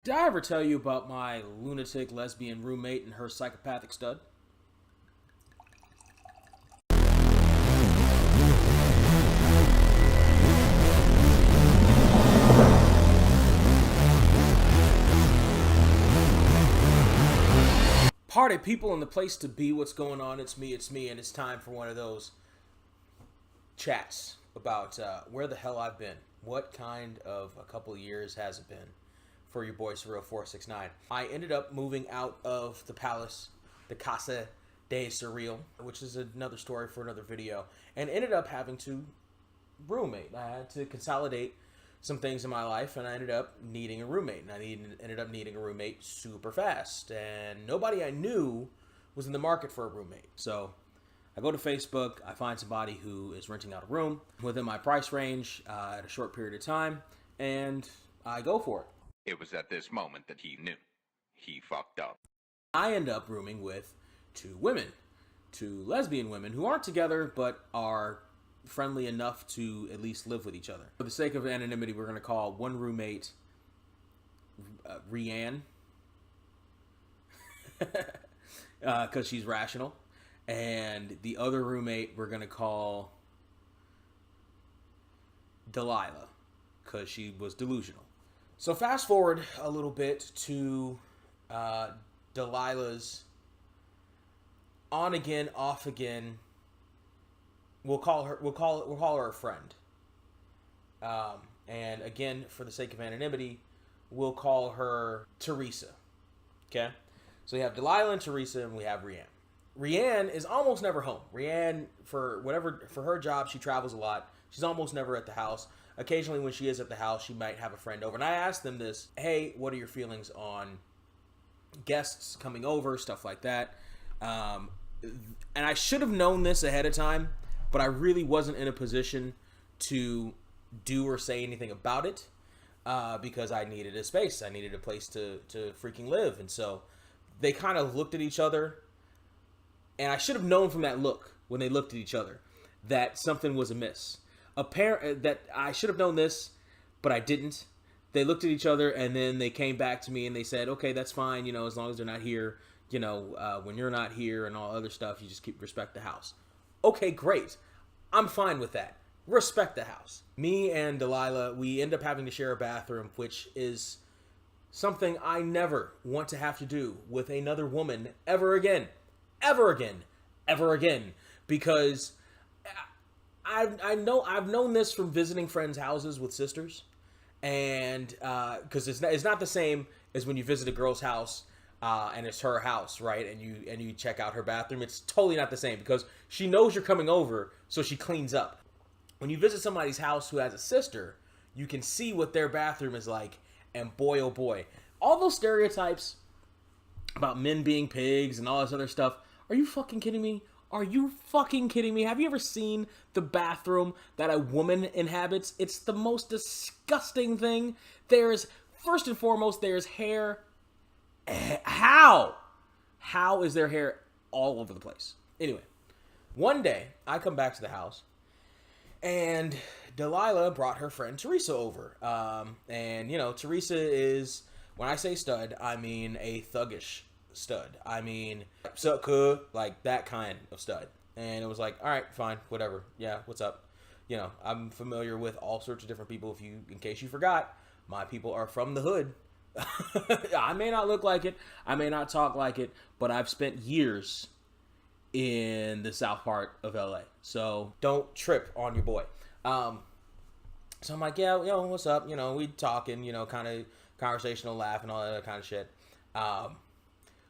Did I ever tell you about my lunatic lesbian roommate and her psychopathic stud? Party people in the place to be. What's going on? It's me, and it's time for one of those chats about where the hell I've been. What kind of a couple of years has it been for your boy Surreal469? I ended up moving out of the palace, the Casa de Surreal, which is another story for another video, and ended up having to roommate. I had to consolidate some things in my life, and I ended up needing a roommate. And ended up needing a roommate super fast, and nobody I knew was in the market for a roommate. So I go to Facebook, I find somebody who is renting out a room within my price range at a short period of time, and I go for it. It was at this moment that he knew. He fucked up. I end up rooming with two women, two lesbian women who aren't together but are friendly enough to at least live with each other. For the sake of anonymity, we're going to call one roommate Rianne, because she's rational, and the other roommate we're going to call Delilah, because she was delusional. So fast forward a little bit to Delilah's on again, off again. We'll call her a friend. And again, for the sake of anonymity, we'll call her Teresa. Okay? So we have Delilah and Teresa, and we have Rianne. Rianne is almost never home. Rianne, for her job, she travels a lot. She's almost never at the house. Occasionally when she is at the house, she might have a friend over. And I asked them this, hey, what are your feelings on guests coming over, stuff like that. And I should have known this ahead of time, but I really wasn't in a position to do or say anything about it because I needed a space. I needed a place to freaking live. And so they kind of looked at each other, and I should have known from that look when they looked at each other that something was amiss. That I should have known this, but I didn't. They looked at each other, and then they came back to me and they said, okay, that's fine, as long as they're not here, when you're not here and all other stuff, you just respect the house. Okay, great. I'm fine with that. Respect the house. Me and Delilah, we end up having to share a bathroom, which is something I never want to have to do with another woman ever again. Ever again. Ever again. Because I've known this from visiting friends' houses with sisters. And because it's not the same as when you visit a girl's house and it's her house, right? And you check out her bathroom. It's totally not the same because she knows you're coming over, so she cleans up. When you visit somebody's house who has a sister, you can see what their bathroom is like, and boy, oh boy, all those stereotypes about men being pigs and all this other stuff. Are you fucking kidding me? Are you fucking kidding me? Have you ever seen the bathroom that a woman inhabits? It's the most disgusting thing. First and foremost, there's hair. How is there hair all over the place? Anyway, one day I come back to the house and Delilah brought her friend Teresa over. And Teresa is, when I say stud, I mean a thuggish stud. I mean, like that kind of stud. And it was like, all right, fine, whatever. Yeah, what's up? I'm familiar with all sorts of different people. In case you forgot, my people are from the hood. I may not look like it, I may not talk like it, but I've spent years in the south part of LA, so don't trip on your boy. So I'm like, yeah, what's up? We talking, kind of conversational, laugh and all that kind of shit.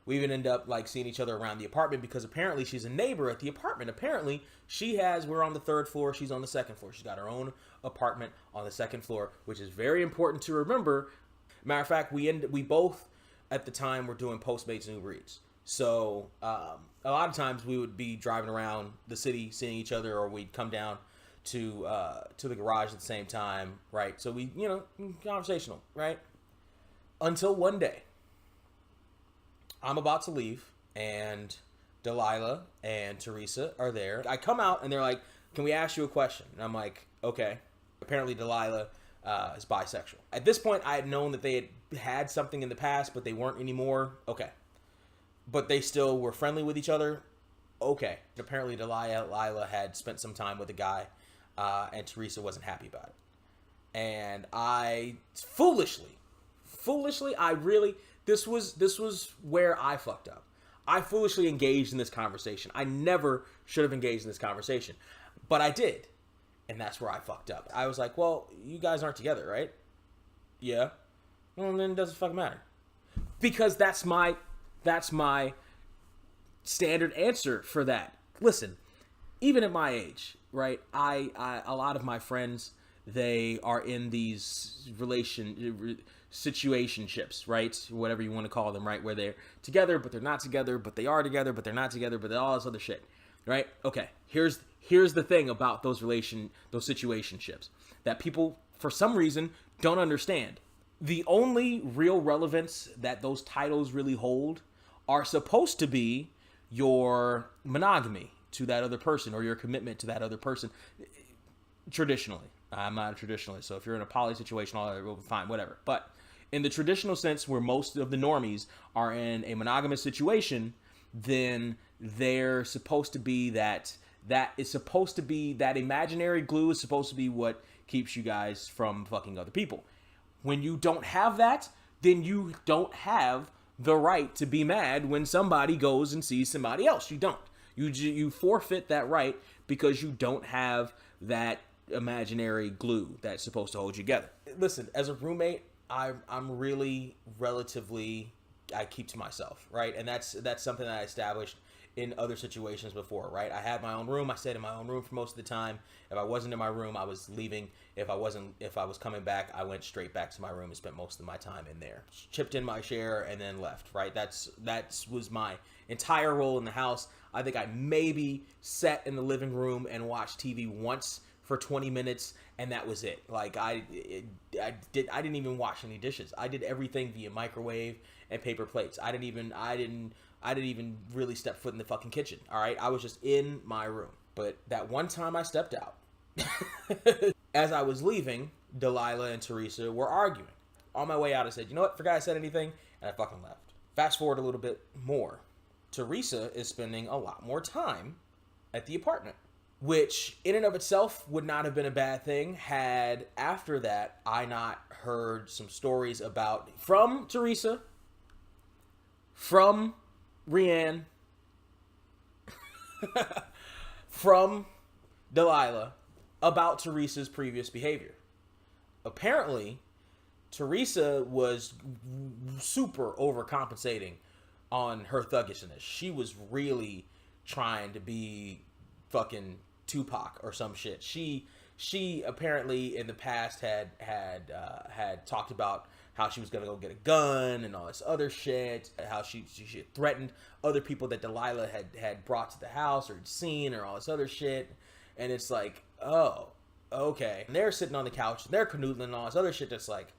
We even end up like seeing each other around the apartment because apparently she's a neighbor at the apartment. Apparently we're on the third floor, she's on the second floor. She's got her own apartment on the second floor, which is very important to remember. Matter of fact, we both at the time were doing Postmates and Uber Eats. So a lot of times we would be driving around the city, seeing each other, or we'd come down to the garage at the same time, right? So we, conversational, right? Until one day, I'm about to leave, and Delilah and Teresa are there. I come out, and they're like, can we ask you a question? And I'm like, okay. Apparently Delilah is bisexual. At this point, I had known that they had something in the past, but they weren't anymore. Okay. But they still were friendly with each other. Okay. Apparently, Delilah had spent some time with a guy, and Teresa wasn't happy about it. And I foolishly, this was where I fucked up. I foolishly engaged in this conversation. I never should have engaged in this conversation, but I did. And that's where I fucked up. I was like, well, you guys aren't together, right? Yeah. Well, then it doesn't fucking matter. Because that's my standard answer for that. Listen, even at my age, right? I a lot of my friends, they are in these situationships, right? Whatever you want to call them, right? Where they're together, but they're not together, but they are together, but they're not together, but all this other shit, right? Okay, here's the thing about those situationships that people, for some reason, don't understand. The only real relevance that those titles really hold are supposed to be your monogamy to that other person or your commitment to that other person. Traditionally, I'm not a traditionalist, so if you're in a poly situation, all that will be fine, whatever. But in the traditional sense, where most of the normies are in a monogamous situation, then they're supposed to be that imaginary glue is supposed to be what keeps you guys from fucking other people. When you don't have that, then you don't have the right to be mad when somebody goes and sees somebody else. You don't. You forfeit that right because you don't have that imaginary glue that's supposed to hold you together. Listen, as a roommate, I'm really relatively, I keep to myself, right? And that's something that I established in other situations before, right? I had my own room. I stayed in my own room for most of the time. If I wasn't in my room, I was leaving. If I was coming back, I went straight back to my room and spent most of my time in there. Chipped in my share and then left, right? That was my entire role in the house. I think I maybe sat in the living room and watched TV once for 20 minutes, and that was it. Like I didn't even wash any dishes. I did everything via microwave and paper plates. I didn't even really step foot in the fucking kitchen. All right, I was just in my room. But that one time I stepped out, as I was leaving, Delilah and Teresa were arguing. On my way out, I said, you know what? Forgot I said anything, and I fucking left. Fast forward a little bit more. Teresa is spending a lot more time at the apartment, which in and of itself would not have been a bad thing had after that I not heard some stories from Teresa, from Rianne, from Delilah about Teresa's previous behavior. Apparently, Teresa was super overcompensating on her thuggishness. She was really trying to be fucking Tupac or some shit. She apparently in the past had talked about how she was gonna go get a gun and all this other shit. How she had threatened other people that Delilah had brought to the house or had seen or all this other shit. And it's like, oh, okay. And they're sitting on the couch and they're canoodling and all this other shit. That's like,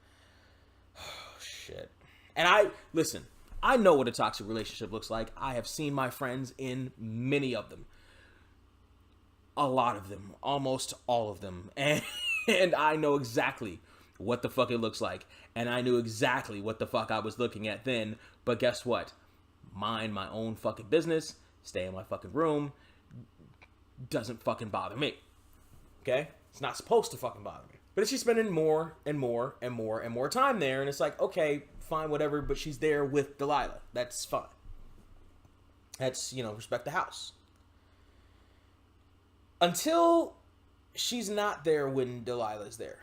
oh shit. And I know what a toxic relationship looks like. I have seen my friends in many of them. A lot of them. Almost all of them. And I know exactly what the fuck it looks like. And I knew exactly what the fuck I was looking at then. But guess what? Mind my own fucking business. Stay in my fucking room. Doesn't fucking bother me. Okay? It's not supposed to fucking bother me. But she's spending more and more and more and more time there. And it's like, okay, fine, whatever. But she's there with Delilah. That's fine. That's, respect the house. Until she's not there when Delilah's there.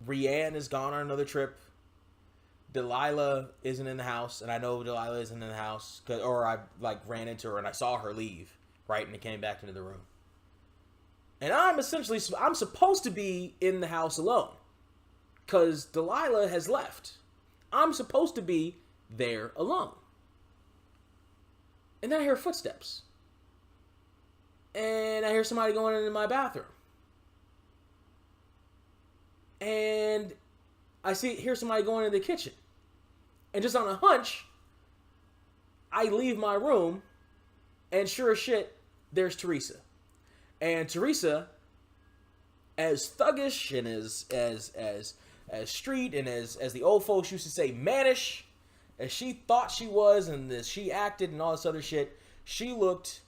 Rianne is gone on another trip. Delilah isn't in the house. And I know Delilah isn't in the house. Or I ran into her and I saw her leave. Right? And I came back into the room. And I'm supposed to be in the house alone. Because Delilah has left. I'm supposed to be there alone. And then I hear footsteps. And I hear somebody going into my bathroom. And I hear somebody going into the kitchen. And just on a hunch, I leave my room. And sure as shit, there's Teresa. And Teresa as thuggish and as street and as the old folks used to say, mannish as she thought she was and as she acted and all this other shit, she looked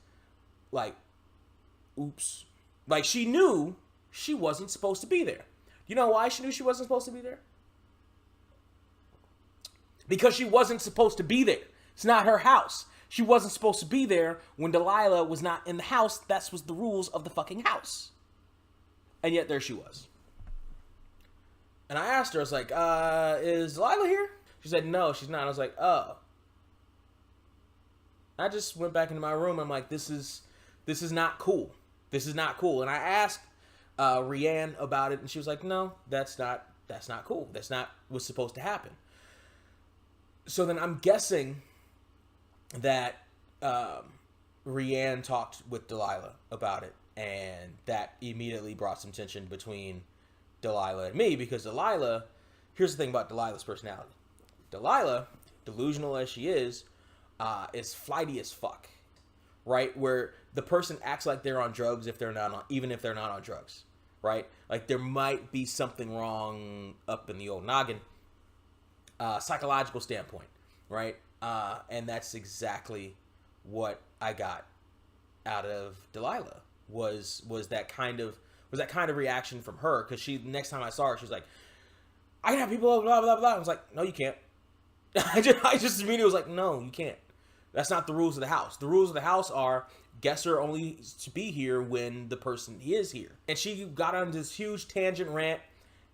like, oops. Like she knew she wasn't supposed to be there. You know why she knew she wasn't supposed to be there? Because she wasn't supposed to be there. It's not her house. She wasn't supposed to be there when Delilah was not in the house. That was the rules of the fucking house. And yet there she was. And I asked her, I was like, is Delilah here? She said, no, she's not. I was like, oh. I just went back into my room. I'm like, this is not cool. This is not cool. And I asked Rianne about it, and she was like, no, that's not cool. That's not what's supposed to happen. So then I'm guessing that Rianne talked with Delilah about it, and that immediately brought some tension between Delilah and me, because Delilah, here's the thing about Delilah's personality. Delilah, delusional as she is flighty as fuck, right? Where the person acts like they're on drugs even if they're not on drugs, right? Like there might be something wrong up in the old noggin, psychological standpoint, right? And that's exactly what I got out of Delilah was that kind of reaction from her, because next time I saw her, she was like, I can have people blah blah blah. I was like, no, you can't. I just immediately was like, no, you can't. That's not the rules of the house. The rules of the house are guests are only to be here when the person is here. And she got on this huge tangent rant,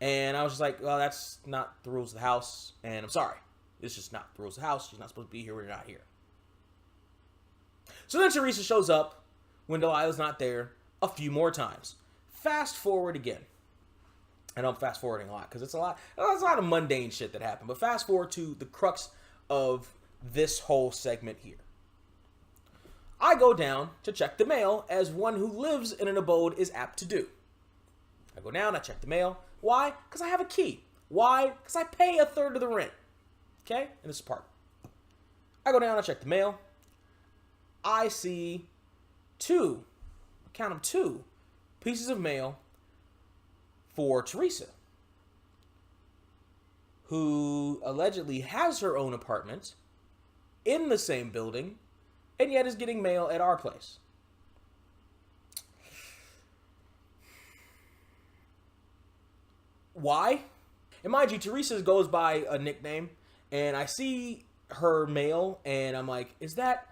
and I was just like, well, that's not the rules of the house, and I'm sorry. It's just not the rules of the house. She's not supposed to be here when you're not here. So then Teresa shows up when Delilah's not there a few more times. Fast forward again. I know I'm fast forwarding a lot because it's a lot of mundane shit that happened. But fast forward to the crux of this whole segment here. I go down to check the mail, as one who lives in an abode is apt to do. I go down, I check the mail. Why? Because I have a key. Why? Because I pay a third of the rent. Okay? In this apartment. I go down, I check the mail. I see two pieces of mail for Teresa, who allegedly has her own apartment in the same building, and yet is getting mail at our place. Why? And mind you, Teresa goes by a nickname, and I see her mail, and I'm like, that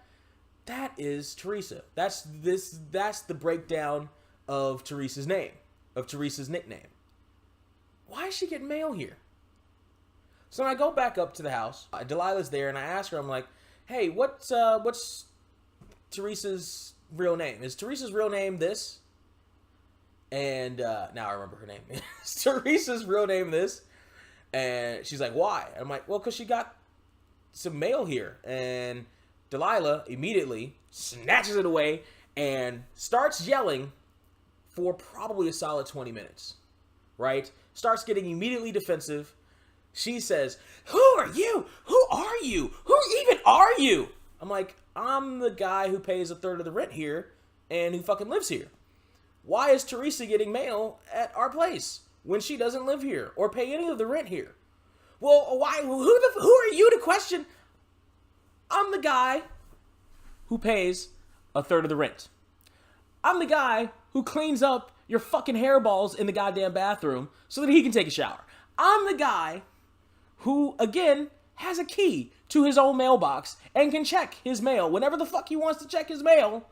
is Teresa. That's the breakdown of Teresa's name, of Teresa's nickname. Why is she getting mail here? So when I go back up to the house, Delilah's there, and I ask her, I'm like, hey, what's Teresa's real name? Is Teresa's real name this? And now I remember her name. Is Teresa's real name this? And she's like, why? I'm like, well, because she got some mail here. And Delilah immediately snatches it away and starts yelling for probably a solid 20 minutes, right? Starts getting immediately defensive. She says, who are you? Who are you? Who even are you? I'm like, I'm the guy who pays a third of the rent here and who fucking lives here. Why is Teresa getting mail at our place when she doesn't live here or pay any of the rent here? Well, why? Who are you to question? I'm the guy who pays a third of the rent. I'm the guy who cleans up your fucking hairballs in the goddamn bathroom so that he can take a shower. I'm the guy who, again, has a key to his own mailbox and can check his mail whenever the fuck he wants to check his mail.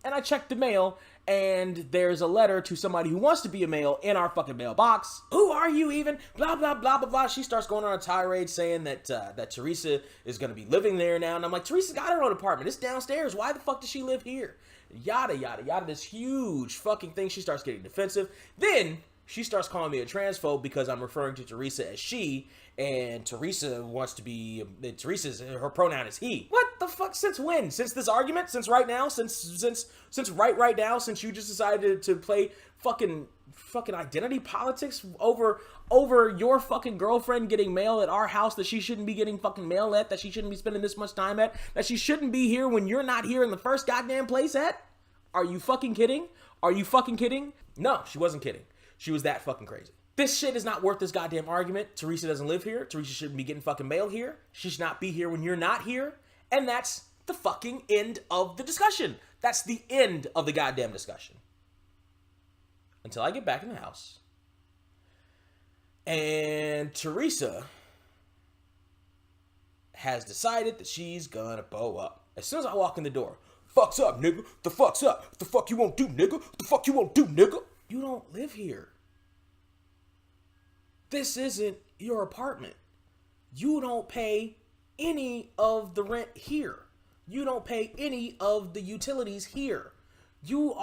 And I check the mail, and there's a letter to somebody who wants to be a mail in our fucking mailbox. Who are you even? Blah, blah, blah, blah, blah. She starts going on a tirade saying that Teresa is going to be living there now. And I'm like, Teresa's got her own apartment. It's downstairs. Why the fuck does she live here? Yada, yada, yada. This huge fucking thing. She starts getting defensive. Then she starts calling me a transphobe because I'm referring to Teresa as she, and Teresa wants to be, her pronoun is he. What the fuck? Since when? Since this argument? Since right now? Since right now? Since you just decided to play fucking identity politics over your fucking girlfriend getting mail at our house that she shouldn't be getting fucking mail at, that she shouldn't be spending this much time at, that she shouldn't be here when you're not here in the first goddamn place at? Are you fucking kidding? Are you fucking kidding? No, she wasn't kidding. She was that fucking crazy. This shit is not worth this goddamn argument. Teresa doesn't live here. Teresa shouldn't be getting fucking mail here. She should not be here when you're not here. And that's the fucking end of the discussion. That's the end of the goddamn discussion. Until I get back in the house. And Teresa has decided that she's gonna bow up. As soon as I walk in the door, fuck's up, nigga. The fuck's up. The fuck you won't do, nigga. The fuck you won't do, nigga. You don't live here. This isn't your apartment. You don't pay any of the rent here. You don't pay any of the utilities here. You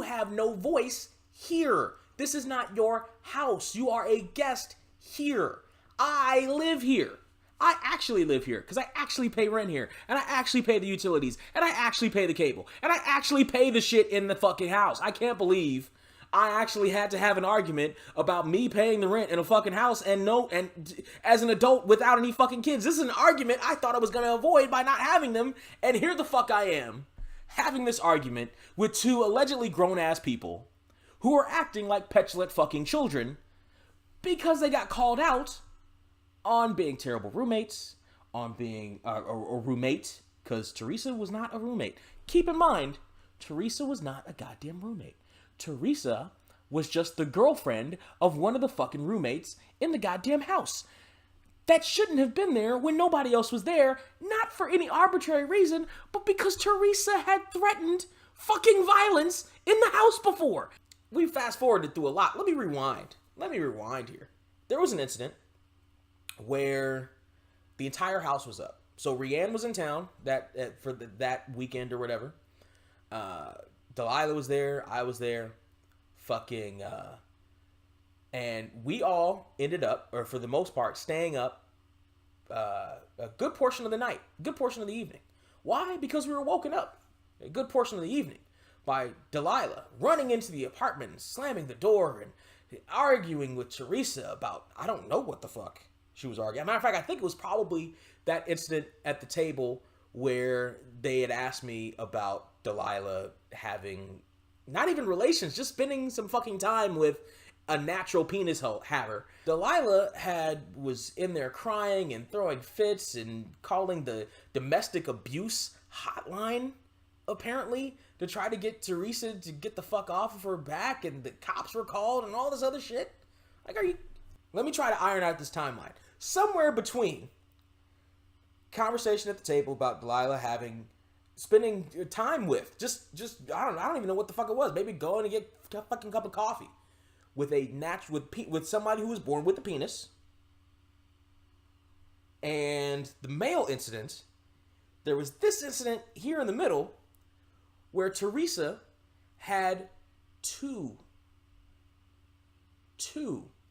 have no voice here. This is not your house. You are a guest here. I live here. I actually live here because I actually pay rent here, and I actually pay the utilities, and I actually pay the cable, and I actually pay the shit in the fucking house. I can't believe I actually had to have an argument about me paying the rent in a fucking house and as an adult without any fucking kids. This is an argument I thought I was going to avoid by not having them, and here the fuck I am having this argument with two allegedly grown-ass people who are acting like petulant fucking children because they got called out on being terrible roommates, on being a roommate, because Teresa was not a roommate. Keep in mind, Teresa was not a goddamn roommate. Teresa was just the girlfriend of one of the fucking roommates in the goddamn house. That shouldn't have been there when nobody else was there, not for any arbitrary reason, but because Teresa had threatened fucking violence in the house before. We fast forwarded through a lot. Let me rewind here. There was an incident where the entire house was up. So Rianne was in town that weekend or whatever. Delilah was there. I was there. And we all ended up, or for the most part, staying up a good portion of the night, good portion of the evening. Why? Because we were woken up a good portion of the evening by Delilah running into the apartment and slamming the door and arguing with Teresa about, I don't know what the fuck she was arguing. As a matter of fact, I think it was probably that incident at the table where they had asked me about Delilah having not even relations, just spending some fucking time with a natural penis haver. Delilah was in there crying and throwing fits and calling the domestic abuse hotline, apparently, to try to get Teresa to get the fuck off of her back, and the cops were called and all this other shit. Like, let me try to iron out this timeline. Somewhere between conversation at the table about Delilah spending time with, just I don't even know what the fuck it was. Maybe going to get a fucking cup of coffee with with somebody who was born with a penis. And the male incident, there was this incident here in the middle where Teresa had two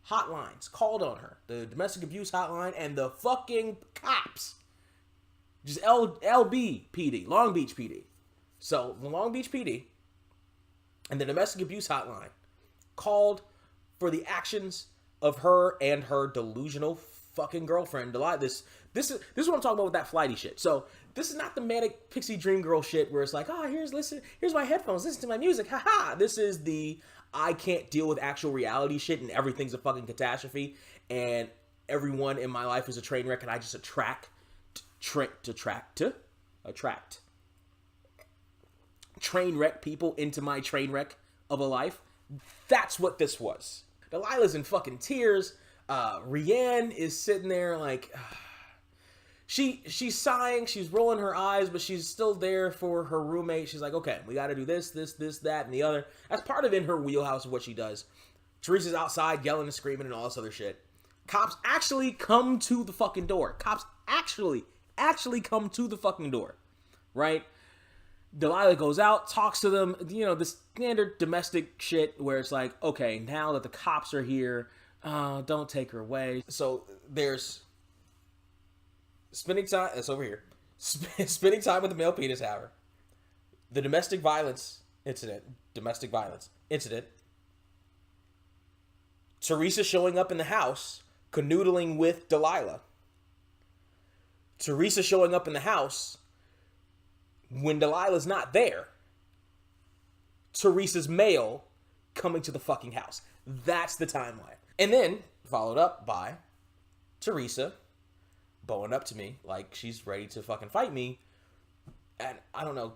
hotlines called on her. The domestic abuse hotline and the fucking cops. Just LB PD, Long Beach PD. So the Long Beach PD and the domestic abuse hotline called for the actions of her and her delusional fucking girlfriend, Delilah. This is what I'm talking about with that flighty shit. So this is not the manic pixie dream girl shit where it's like, here's my headphones, listen to my music, haha. This is the I can't deal with actual reality shit and everything's a fucking catastrophe and everyone in my life is a train wreck and I just attract train wreck people into my train wreck of a life. That's what this was. Delilah's in fucking tears. Rianne is sitting there like, she's sighing, she's rolling her eyes, but she's still there for her roommate. She's like, okay, we got to do this, that, and the other. That's part of in her wheelhouse of what she does. Teresa's outside yelling and screaming and all this other shit. Cops actually come to the fucking door. Cops actually come to the fucking door, right? Delilah goes out, talks to them, the standard domestic shit where it's like, okay, now that the cops are here, don't take her away. So there's spending time, that's over here, spending time with the male penis haver, the domestic violence incident, Teresa showing up in the house, canoodling with Delilah, Teresa showing up in the house when Delilah's not there, Teresa's mail coming to the fucking house. That's the timeline. And then followed up by Teresa bowing up to me like she's ready to fucking fight me. And I don't know,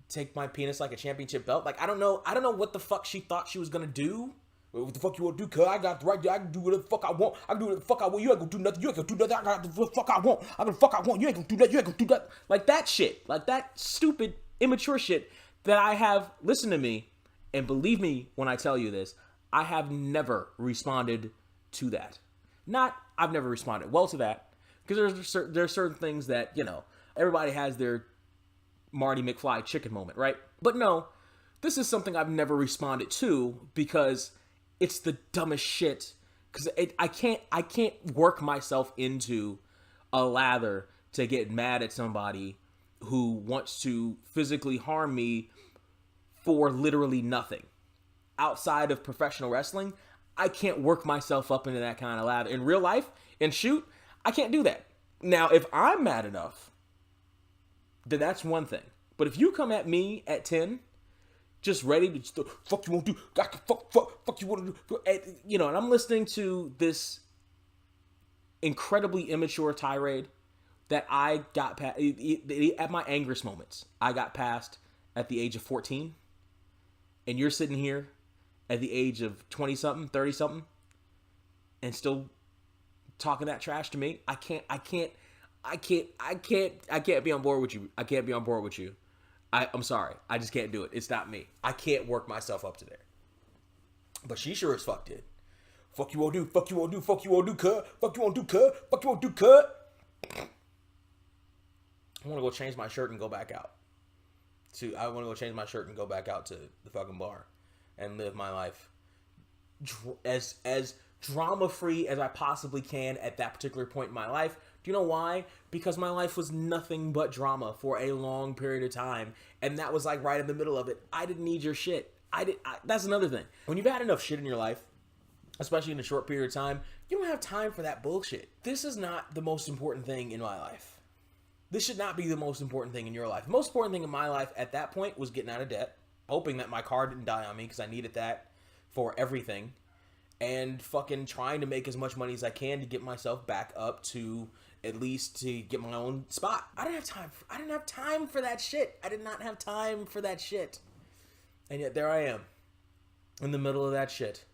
take my penis like a championship belt. Like, I don't know what the fuck she thought she was gonna do. What the fuck you want to do, cuz? I got the right, I can do whatever the fuck I want. I can do whatever the fuck I want. You ain't gonna do nothing. You ain't gonna do nothing. I got the fuck I want. I'm gonna fuck I want. You ain't gonna do that. You ain't gonna do that. Like that shit. Like that stupid, immature shit that I have, listen to me, and believe me when I tell you this, I have never responded to that. I've never responded well to that, because there's certain things that, you know, everybody has their Marty McFly chicken moment, right? But no, this is something I've never responded to because it's the dumbest shit. Because I can't work myself into a lather to get mad at somebody who wants to physically harm me for literally nothing. Outside of professional wrestling, I can't work myself up into that kind of lather. In real life, and shoot, I can't do that. Now, if I'm mad enough, then that's one thing. But if you come at me at 10, just ready to just, fuck you won't do, fuck you want to do, and, you know, and I'm listening to this incredibly immature tirade that I got past, at my angriest moments, I got past at the age of 14, and you're sitting here at the age of 20-something, 30-something, and still talking that trash to me. I can't be on board with you. I can't be on board with you. I'm sorry. I just can't do it. It's not me. I can't work myself up to there. But she sure as fuck did. Fuck you won't do. Fuck you won't do. Fuck you won't do, cuz. Fuck you won't do, cuz. Fuck you won't do, cuz. I want to go change my shirt and go back out. I want to go change my shirt and go back out to the fucking bar and live my life as drama-free as I possibly can at that particular point in my life. Do you know why? Because my life was nothing but drama for a long period of time. And that was like right in the middle of it. I didn't need your shit. That's another thing. When you've had enough shit in your life, especially in a short period of time, you don't have time for that bullshit. This is not the most important thing in my life. This should not be the most important thing in your life. The most important thing in my life at that point was getting out of debt, hoping that my car didn't die on me because I needed that for everything, and fucking trying to make as much money as I can to get myself back up to at least to get my own spot. I didn't have time for that shit. I did not have time for that shit. And yet there I am in the middle of that shit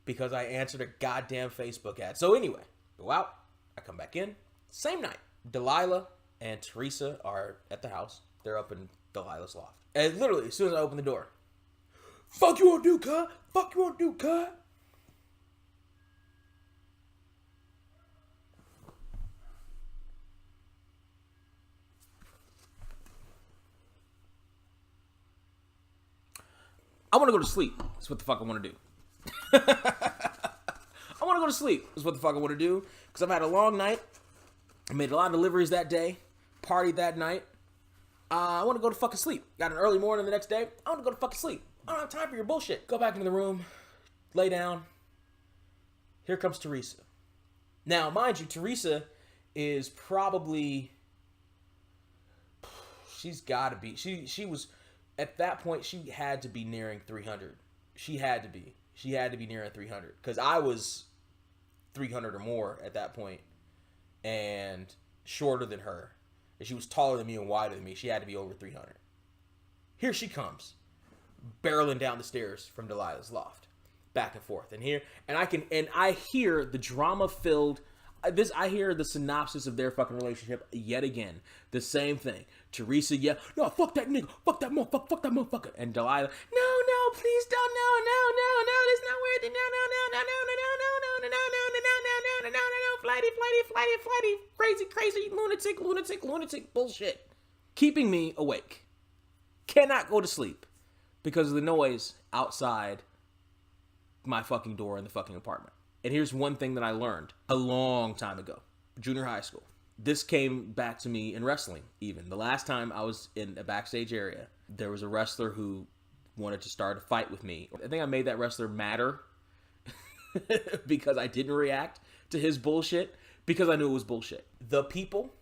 because I answered a goddamn Facebook ad. So anyway, go out. I come back in. Same night. Delilah and Teresa are at the house. They're up in Delilah's loft. And literally, as soon as I open the door, fuck you won't do, cuz. Fuck you won't do, cuz. I want to go to sleep. That's what the fuck I want to do. I want to go to sleep. That's what the fuck I want to do. Because I've had a long night. I made a lot of deliveries that day. Partied that night. I want to go to fucking sleep. Got an early morning the next day. I want to go to fucking sleep. I don't have time for your bullshit. Go back into the room. Lay down. Here comes Teresa. Now, mind you, Teresa is probably... She's got to be... She was... At that point, she had to be nearing 300. She had to be. She had to be nearing 300. Because I was 300 or more at that point. And shorter than her. And she was taller than me and wider than me. She had to be over 300. Here she comes. Barreling down the stairs from Delilah's loft. Back and forth. And I hear the drama-filled... I hear the synopsis of their fucking relationship yet again. The same thing. Teresa, yeah, no, fuck that nigga, fuck that motherfucker. And Delilah, no, please don't, no, that's not worth it, no, flighty, crazy, lunatic, bullshit. Keeping me awake. Cannot go to sleep because of the noise outside my fucking door in the fucking apartment. And here's one thing that I learned a long time ago, junior high school. This came back to me in wrestling, even. The last time I was in a backstage area, there was a wrestler who wanted to start a fight with me. I think I made that wrestler madder because I didn't react to his bullshit because I knew it was bullshit. The people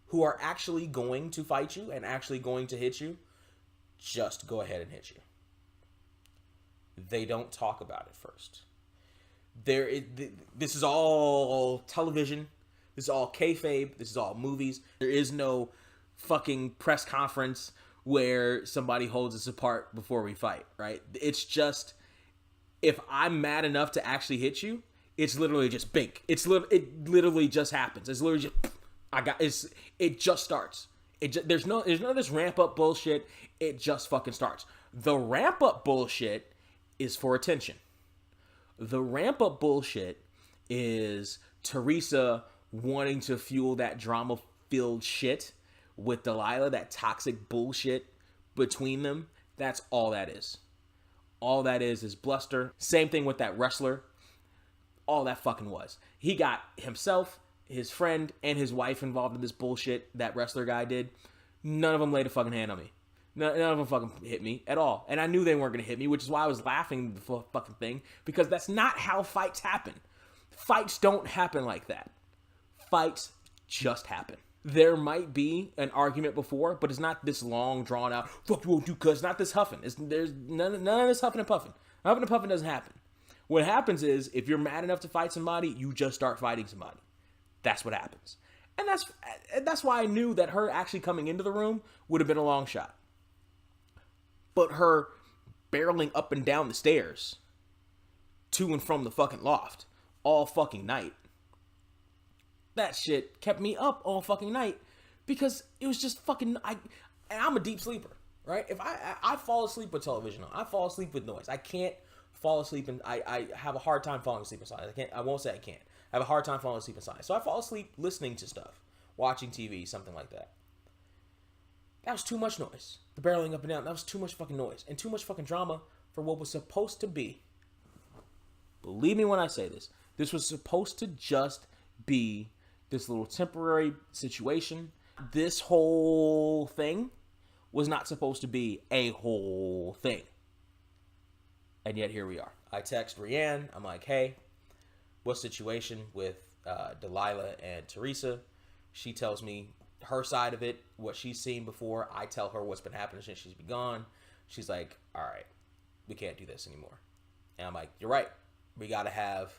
who are actually going to fight you and actually going to hit you, just go ahead and hit you. They don't talk about it first. This is all television. This is all kayfabe. This is all movies. There is no fucking press conference where somebody holds us apart before we fight, right? It's just, if I'm mad enough to actually hit you, it's literally just bink. It literally just happens. It's literally just, it just starts. There's none of this ramp up bullshit. It just fucking starts. The ramp up bullshit is for attention. The ramp up bullshit is Teresa wanting to fuel that drama filled shit with Delilah, that toxic bullshit between them. That's all that is. All that is bluster. Same thing with that wrestler. All that fucking was. He got himself, his friend, and his wife involved in this bullshit that wrestler guy did. None of them laid a fucking hand on me. None of them fucking hit me at all. And I knew they weren't going to hit me, which is why I was laughing the fucking thing. Because that's not how fights happen. Fights don't happen like that. Fights just happen. There might be an argument before, but it's not this long, drawn out, fuck you won't do cuz, not this huffing. There's none of this huffing and puffing. Huffing and puffing doesn't happen. What happens is, if you're mad enough to fight somebody, you just start fighting somebody. That's what happens. And that's why I knew that her actually coming into the room would have been a long shot. But her barreling up and down the stairs to and from the fucking loft all fucking night, that shit kept me up all fucking night, because it was just fucking, I'm a deep sleeper, right? If I fall asleep with television on, I fall asleep with noise. I can't fall asleep, and I have a hard time falling asleep in silence. I won't say I can't. I have a hard time falling asleep in silence. So I fall asleep listening to stuff, watching TV, something like that. That was too much noise. The barreling up and down, that was too much fucking noise and too much fucking drama for what was supposed to be. Believe me when I say this. This was supposed to just be this little temporary situation. This whole thing was not supposed to be a whole thing. And yet here we are. I text Rianne. I'm like, hey, what's the situation with Delilah and Teresa? She tells me her side of it, what she's seen before. I tell her what's been happening since she's been gone. She's like, all right, we can't do this anymore. And I'm like, you're right. We got to have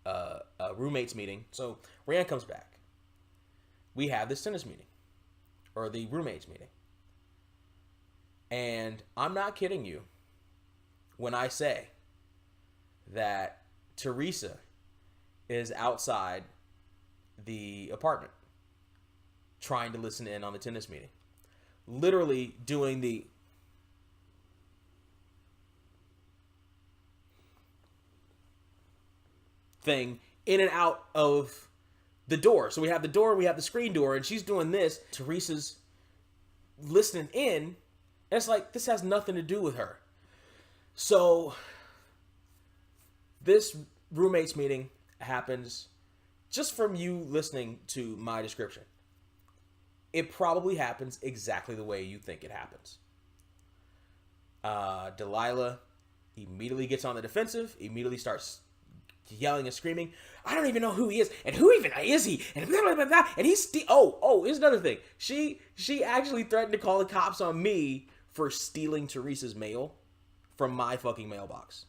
a roommates meeting. So Rianne comes back. We have this tennis meeting, or the roommates meeting. And I'm not kidding you when I say that Teresa is outside the apartment trying to listen in on the tennis meeting. Literally doing the thing in and out of the door. So we have the door, we have the screen door, and she's doing this. Teresa's listening in, and it's like, this has nothing to do with her. So this roommates meeting happens just from you listening to my description. It probably happens exactly the way you think it happens. Delilah immediately gets on the defensive, immediately starts yelling and screaming, I don't even know who he is, and who even is he, and blah, blah, blah, blah. And he's here's another thing. She actually threatened to call the cops on me for stealing Teresa's mail from my fucking mailbox.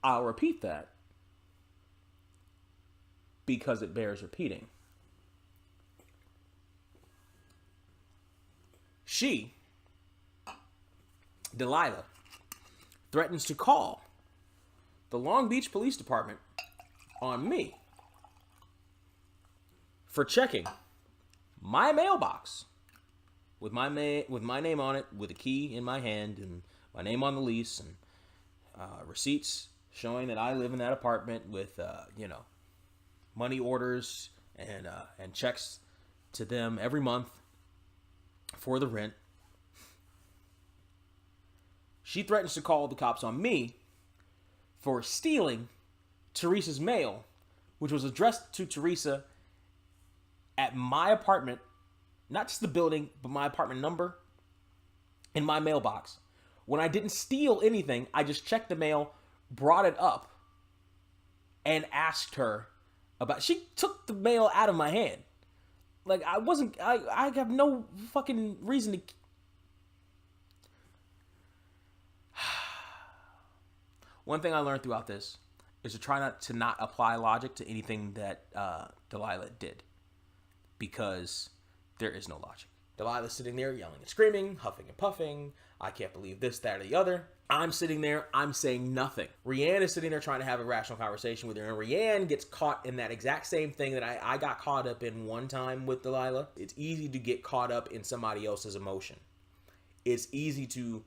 I'll repeat that because it bears repeating. Delilah, threatens to call the Long Beach Police Department on me for checking my mailbox with my name on it, with a key in my hand, and my name on the lease, and receipts showing that I live in that apartment with money orders and checks to them every month for the rent. She threatens to call the cops on me for stealing Teresa's mail, which was addressed to Teresa at my apartment, not just the building, but my apartment number, in my mailbox. When I didn't steal anything, I just checked the mail, brought it up, and asked her about... She took the mail out of my hand Like, I have no fucking reason to. One thing I learned throughout this is to try not to not apply logic to anything that Delilah did, because there is no logic. Delilah's sitting there yelling and screaming, huffing and puffing. I can't believe this, that, or the other. I'm sitting there, I'm saying nothing. Rianne is sitting there trying to have a rational conversation with her, and Rianne gets caught in that exact same thing that I got caught up in one time with Delilah. It's easy to get caught up in somebody else's emotion. It's easy to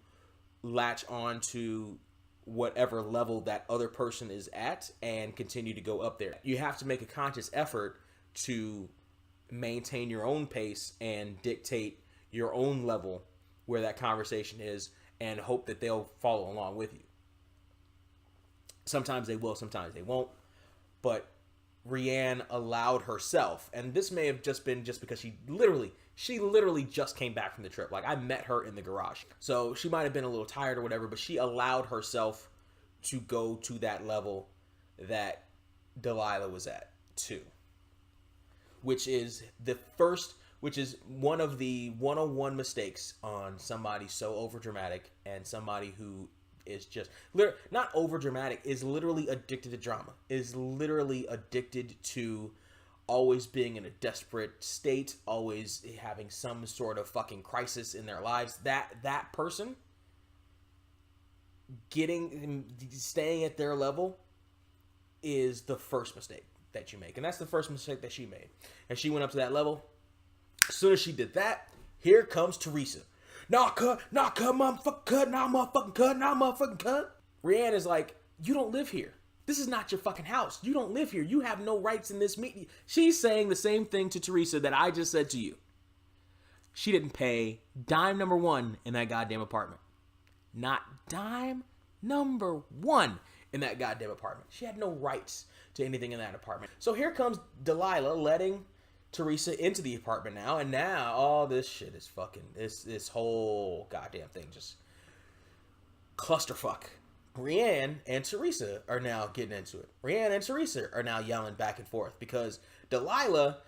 latch on to whatever level that other person is at and continue to go up there. You have to make a conscious effort to maintain your own pace and dictate your own level where that conversation is, and hope that they'll follow along with you. Sometimes they will, sometimes they won't. But Rianne allowed herself, and this may have just been just because she literally just came back from the trip. Like, I met her in the garage. So she might have been a little tired or whatever, but she allowed herself to go to that level that Delilah was at too. Which is one of the 101 mistakes on somebody so overdramatic, and somebody who is just not overdramatic, is literally addicted to drama, is literally addicted to always being in a desperate state, always having some sort of fucking crisis in their lives. That person staying at their level is the first mistake that you make. And that's the first mistake that she made. And she went up to that level. As soon as she did that, here comes Teresa. Nah, cut, motherfucking cut, nah, motherfucking cut, nah, motherfucking cut. Rianne is like, you don't live here. This is not your fucking house. You don't live here. You have no rights in this meeting. She's saying the same thing to Teresa that I just said to you. She didn't pay dime number one in that goddamn apartment. Not dime number one in that goddamn apartment. She had no rights to anything in that apartment. So here comes Delilah letting Teresa into the apartment now, and now all this shit is fucking, this whole goddamn thing just clusterfuck. Rianne and Teresa are now getting into it. Rianne and Teresa are now yelling back and forth because Delilah,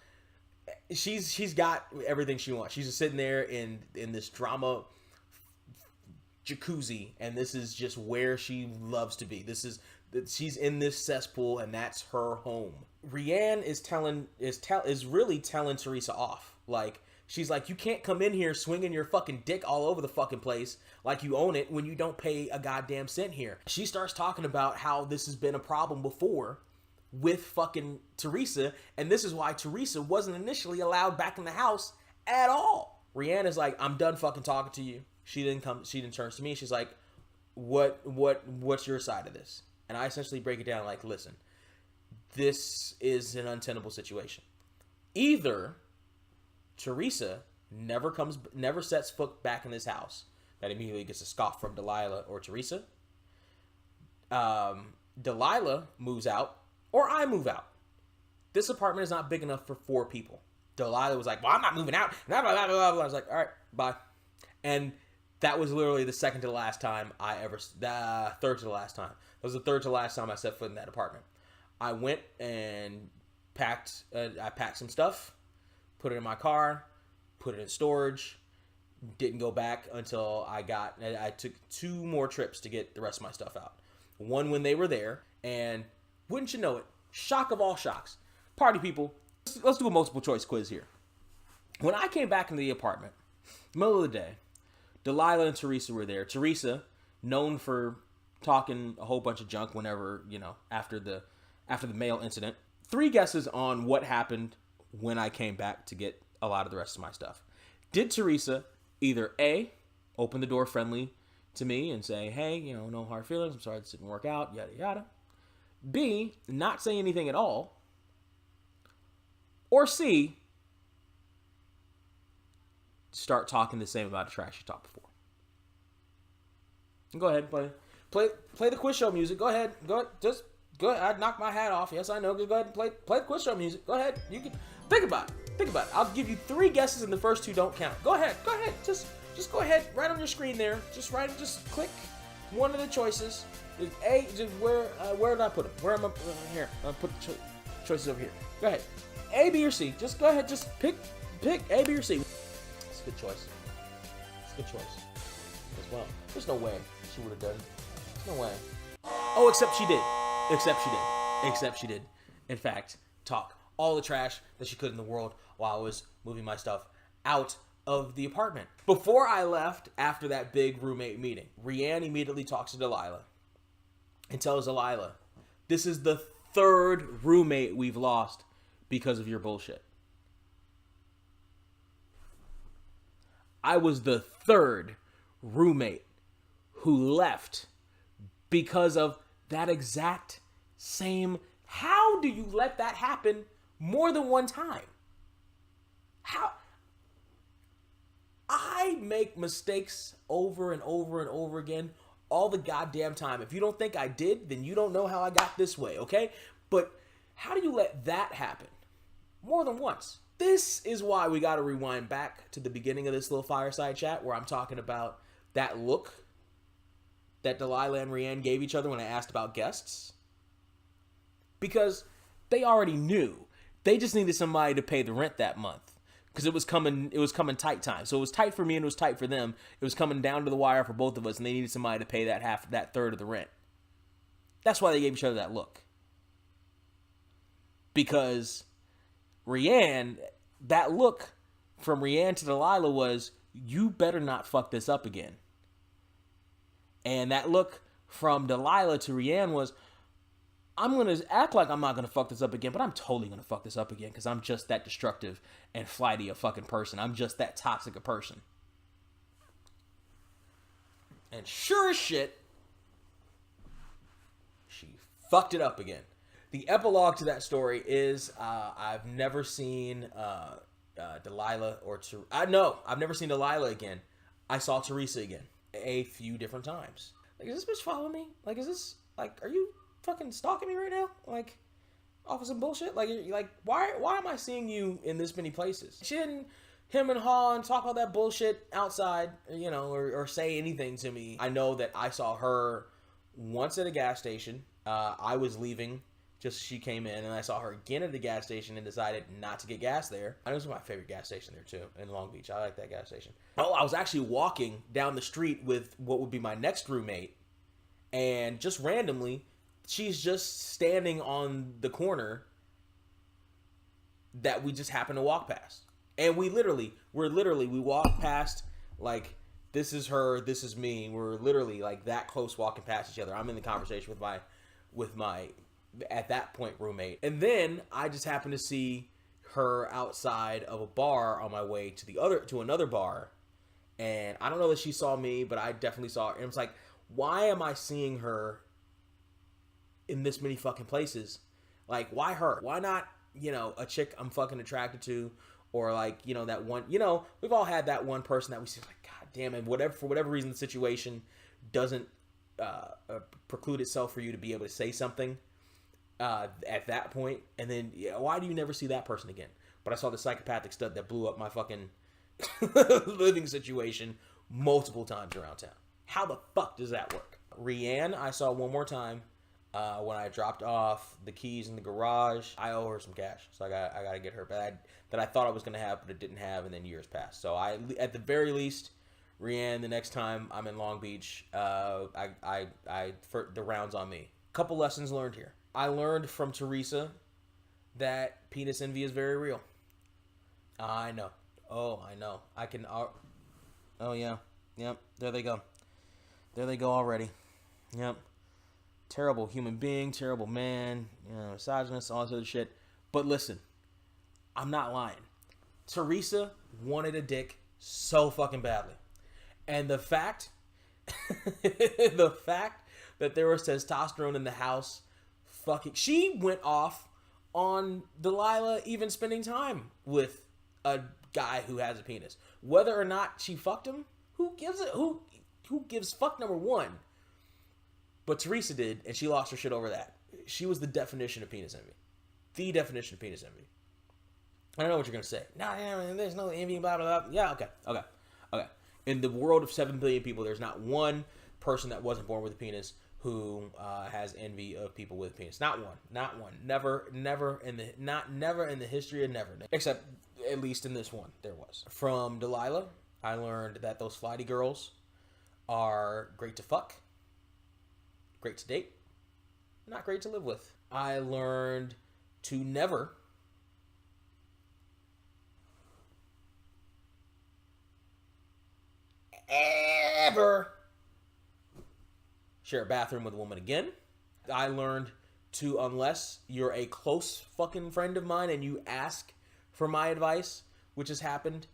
she's got everything she wants. She's just sitting there in this drama jacuzzi, and this is just where she loves to be. She's in this cesspool, and that's her home. Rianne is really telling Teresa off. Like, she's like, you can't come in here swinging your fucking dick all over the fucking place like you own it when you don't pay a goddamn cent here. She starts talking about how this has been a problem before with fucking Teresa, and this is why Teresa wasn't initially allowed back in the house at all. Rianne is like, I'm done fucking talking to you. She then turns to me. She's like, what's your side of this? And I essentially break it down like, listen, this is an untenable situation. Either Teresa never sets foot back in this house, that immediately gets a scoff from Delilah or Teresa. Delilah moves out, or I move out. This apartment is not big enough for 4 people. Delilah was like, well, I'm not moving out. Blah, blah, blah, blah, blah. I was like, all right, bye. And that was literally the second to the last time third to the last time. That was the third to the last time I set foot in that apartment. I went and packed some stuff, put it in my car, put it in storage, didn't go back until I took 2 more trips to get the rest of my stuff out. One when they were there, and wouldn't you know it, shock of all shocks. Party people, let's do a multiple choice quiz here. When I came back into the apartment, middle of the day, Delilah and Teresa were there. Teresa, known for talking a whole bunch of junk whenever, after the mail incident. 3 guesses on what happened when I came back to get a lot of the rest of my stuff. Did Teresa either A, open the door friendly to me and say, hey, no hard feelings, I'm sorry this didn't work out, yada yada. B, not say anything at all. Or C, start talking the same about the trash you talked before. Go ahead, play the quiz show music. Go ahead. Just go ahead. I'd knock my hat off. Yes, I know. Just go ahead and play the quiz show music. Go ahead. You can think about it. I'll give you 3 guesses, and the first 2 don't count. Go ahead. Just go ahead. Right on your screen there. Just click one of the choices. A. Just where did I put them? Where am I? Here. I'll put the choices over here. Go ahead. A, B, or C. Just go ahead. Just pick Pick A, B, or C. It's a good choice. It's a good choice as well. There's no way she would have done it. There's no way. Oh, except she did. Except she did. Except she did. In fact, talk all the trash that she could in the world while I was moving my stuff out of the apartment. Before I left, after that big roommate meeting, Rianne immediately talks to Delilah and tells Delilah, this is the third roommate we've lost because of your bullshit. I was the third roommate who left because of that exact same. How do you let that happen more than one time? How? I make mistakes over and over and over again all the goddamn time. If you don't think I did, then you don't know how I got this way, okay? But how do you let that happen more than once? This is why we got to rewind back to the beginning of this little fireside chat where I'm talking about that look that Delilah and Rianne gave each other when I asked about guests. Because they already knew. They just needed somebody to pay the rent that month. Because it was coming tight time. So it was tight for me and it was tight for them. It was coming down to the wire for both of us, and they needed somebody to pay that third of the rent. That's why they gave each other that look. Because Rianne, that look from Rianne to Delilah was, you better not fuck this up again. And that look from Delilah to Rianne was, I'm going to act like I'm not going to fuck this up again, but I'm totally going to fuck this up again because I'm just that destructive and flighty a fucking person. I'm just that toxic a person. And sure as shit, she fucked it up again. The epilogue to that story is I've never seen Delilah or I've never seen Delilah again. I saw Teresa again a few different times. Like, is this bitch following me? Like, is this, like, are you fucking stalking me right now? Like, off of some bullshit? Like, why am I seeing you in this many places? She didn't him and haw and talk all that bullshit outside, you know, or say anything to me. I know that I saw her once at a gas station. I was leaving, just she came in, and I saw her again at the gas station and decided not to get gas there. I know it's my favorite gas station there too, in Long Beach. I like that gas station. Oh, I was actually walking down the street with what would be my next roommate, and just randomly, she's just standing on the corner that we just happened to walk past. And we walked past, like, this is her, this is me. We're literally like that close walking past each other. I'm in the conversation with my at that point roommate. And then I just happened to see her outside of a bar on my way to another bar. And I don't know that she saw me, but I definitely saw her. And it was like, why am I seeing her in this many fucking places? Like, why her? Why not, you know, a chick I'm fucking attracted to, or like, you know, that one, you know, we've all had that one person that we see like, God damn it, for whatever reason the situation doesn't preclude itself for you to be able to say something at that point, and then why do you never see that person again? But I saw the psychopathic stud that blew up my fucking living situation multiple times around town. How the fuck does that work? Rianne, I saw one more time when I dropped off the keys in the garage. I owe her some cash, so I got to get her back that I thought I was going to have, but it didn't have, and then years passed. So at the very least, Rianne, the next time I'm in Long Beach, for the rounds on me. Couple lessons learned here. I learned from Teresa that penis envy is very real. I know. Oh, I know. I can. Oh yeah. Yep. There they go. There they go already. Yep. Terrible human being, terrible man, you know, misogynist, all this other shit. But listen, I'm not lying. Teresa wanted a dick so fucking badly. And the fact that there was testosterone in the house, she went off on Delilah even spending time with a guy who has a penis. Whether or not she fucked him, who gives fuck, number one? But Teresa did, and she lost her shit over that. She was the definition of penis envy. The definition of penis envy. I don't know what you're going to say. No, there's no envy, blah, blah, blah. Yeah, okay. In the world of 7 billion people, there's not one person that wasn't born with a penis who has envy of people with penis. Not one. Never in the history of never. Except at least in this one, there was. From Delilah, I learned that those flighty girls are great to fuck, great to date, not great to live with. I learned to never ever share a bathroom with a woman again. I learned to, unless you're a close fucking friend of mine and you ask for my advice, which has happened,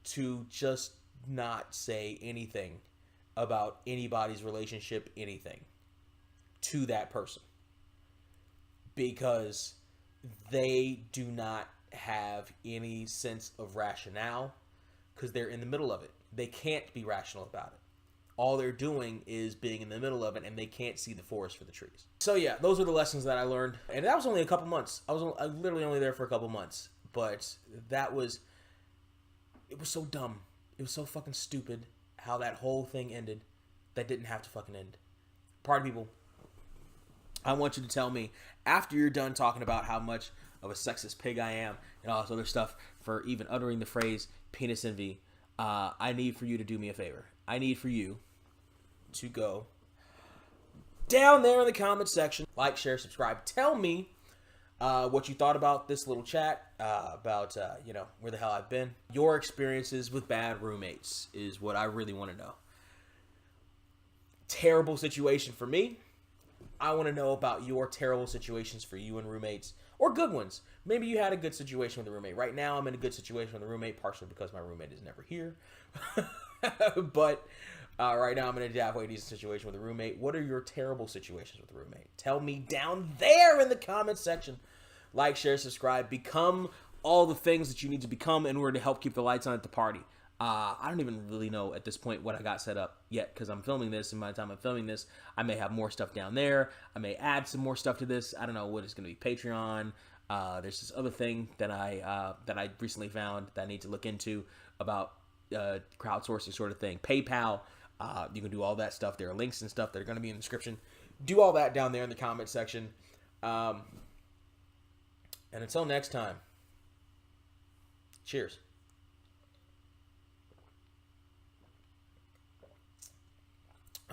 to just not say anything about anybody's relationship, anything, to that person. Because they do not have any sense of rationale, because they're in the middle of it. They can't be rational about it. All they're doing is being in the middle of it, and they can't see the forest for the trees. So yeah, those are the lessons that I learned. And that was only a couple months. I was literally only there for a couple months. But it was so dumb. It was so fucking stupid how that whole thing ended. That didn't have to fucking end. Party people, I want you to tell me, after you're done talking about how much of a sexist pig I am and all this other stuff for even uttering the phrase penis envy, I need for you to do me a favor. I need for you to go down there in the comment section, like, share, subscribe. Tell me what you thought about this little chat, about, where the hell I've been. Your experiences with bad roommates is what I really want to know. Terrible situation for me. I want to know about your terrible situations for you and roommates, or good ones. Maybe you had a good situation with a roommate. Right now, I'm in a good situation with a roommate, partially because my roommate is never here. But right now, I'm in a halfway decent situation with a roommate. What are your terrible situations with a roommate? Tell me down there in the comments section. Like, share, subscribe. Become all the things that you need to become in order to help keep the lights on at the party. I don't even really know at this point what I got set up yet, because I'm filming this, and by the time I'm filming this, I may have more stuff down there. I may add some more stuff to this. I don't know what it's going to be. Patreon. There's this other thing that I recently found that I need to look into about crowdsourcing sort of thing. PayPal. You can do all that stuff. There are links and stuff that are going to be in the description. Do all that down there in the comment section. And until next time, cheers.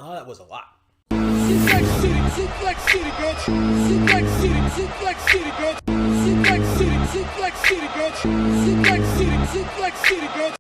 Oh, that was a lot. Sit back, city, bitch. Sit back, city, sit back, city, bitch. Sit back, city, bitch. Sit back, city, bitch.